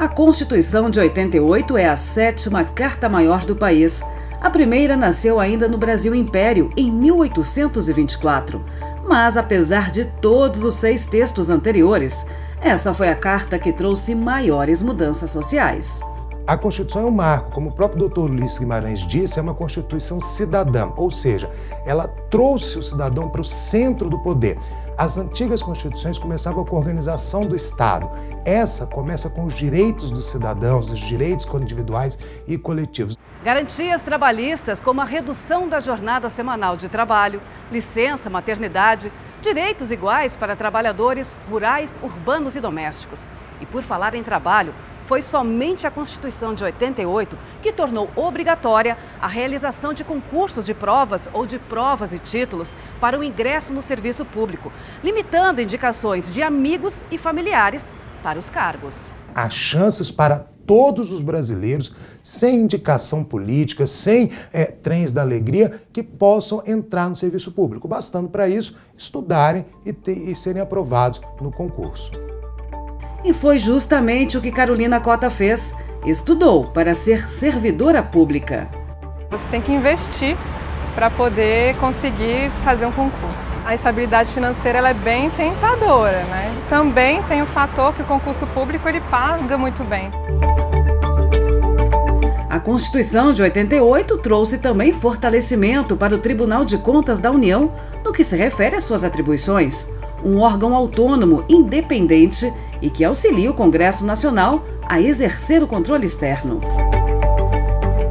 A Constituição de 88 é a 7ª Carta Maior do país. A primeira nasceu ainda no Brasil Império, em 1824. Mas, apesar de todos os 6 textos anteriores, essa foi a carta que trouxe maiores mudanças sociais. A Constituição é um marco, como o próprio Dr. Ulisses Guimarães disse, é uma Constituição cidadã, ou seja, ela trouxe o cidadão para o centro do poder. As antigas Constituições começavam com a organização do Estado. Essa começa com os direitos dos cidadãos, os direitos individuais e coletivos. Garantias trabalhistas como a redução da jornada semanal de trabalho, licença, maternidade, direitos iguais para trabalhadores rurais, urbanos e domésticos. E por falar em trabalho, foi somente a Constituição de 88 que tornou obrigatória a realização de concursos de provas ou de provas e títulos para o ingresso no serviço público, limitando indicações de amigos e familiares para os cargos. Há chances para todos os brasileiros, sem indicação política, sem trens da alegria, que possam entrar no serviço público, bastando para isso estudarem e serem aprovados no concurso. E foi justamente o que Carolina Cota fez. Estudou para ser servidora pública. Você tem que investir para poder conseguir fazer um concurso. A estabilidade financeira ela é bem tentadora, né? Também tem o fator que o concurso público ele paga muito bem. A Constituição de 88 trouxe também fortalecimento para o Tribunal de Contas da União no que se refere às suas atribuições. Um órgão autônomo, independente e que auxilia o Congresso Nacional a exercer o controle externo.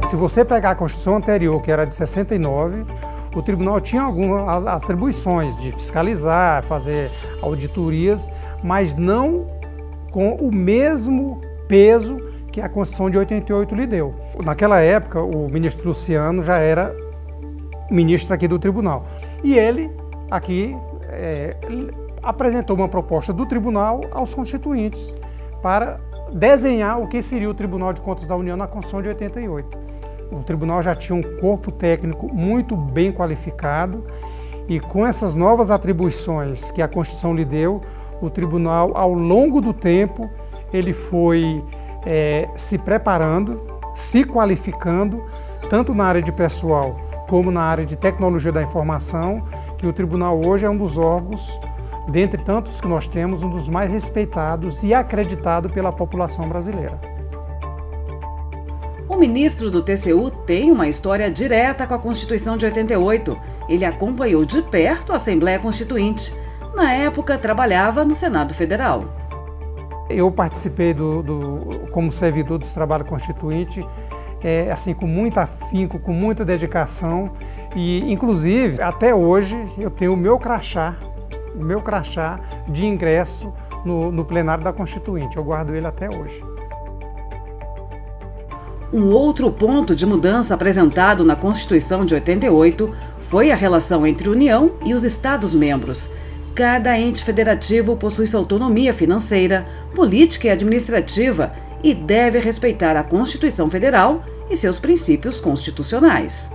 Se você pegar a Constituição anterior, que era de 69, o tribunal tinha algumas atribuições de fiscalizar, fazer auditorias, mas não com o mesmo peso que a Constituição de 88 lhe deu. Naquela época, o ministro Luciano já era ministro aqui do tribunal. E ele, aqui, apresentou uma proposta do tribunal aos constituintes para desenhar o que seria o Tribunal de Contas da União na Constituição de 88. O tribunal já tinha um corpo técnico muito bem qualificado e com essas novas atribuições que a Constituição lhe deu, o tribunal, ao longo do tempo, ele foi se preparando, se qualificando, tanto na área de pessoal como na área de tecnologia da informação, que o tribunal hoje é um dos órgãos, dentre tantos que nós temos, um dos mais respeitados e acreditado pela população brasileira. O ministro do TCU tem uma história direta com a Constituição de 88. Ele acompanhou de perto a Assembleia Constituinte. Na época, trabalhava no Senado Federal. Eu participei como servidor dos trabalhos constituintes, assim, com muito afinco, com muita dedicação e, inclusive, até hoje eu tenho o meu crachá de ingresso no plenário da Constituinte. Eu guardo ele até hoje. Um outro ponto de mudança apresentado na Constituição de 88 foi a relação entre a União e os Estados-membros. Cada ente federativo possui sua autonomia financeira, política e administrativa e deve respeitar a Constituição Federal e seus princípios constitucionais.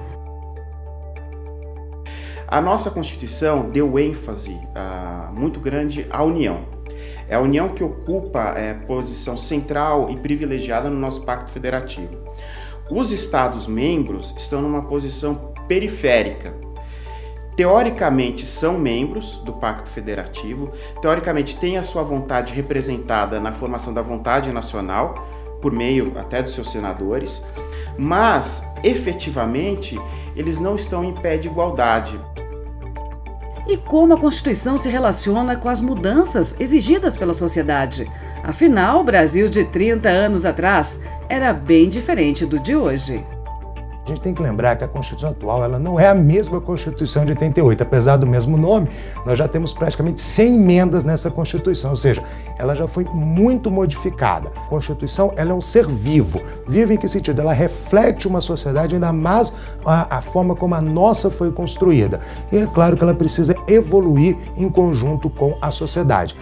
A nossa Constituição deu ênfase muito grande à União. É a União que ocupa posição central e privilegiada no nosso Pacto Federativo. Os Estados-membros estão numa posição periférica. Teoricamente são membros do Pacto Federativo, teoricamente têm a sua vontade representada na formação da vontade nacional, por meio até dos seus senadores, mas efetivamente eles não estão em pé de igualdade. E como a Constituição se relaciona com as mudanças exigidas pela sociedade? Afinal, o Brasil de 30 anos atrás era bem diferente do de hoje. A gente tem que lembrar que a Constituição atual ela não é a mesma Constituição de 88. Apesar do mesmo nome, nós já temos praticamente 100 emendas nessa Constituição, ou seja, ela já foi muito modificada. A Constituição ela é um ser vivo. Vivo em que sentido? Ela reflete uma sociedade, ainda mais a forma como a nossa foi construída. E é claro que ela precisa evoluir em conjunto com a sociedade.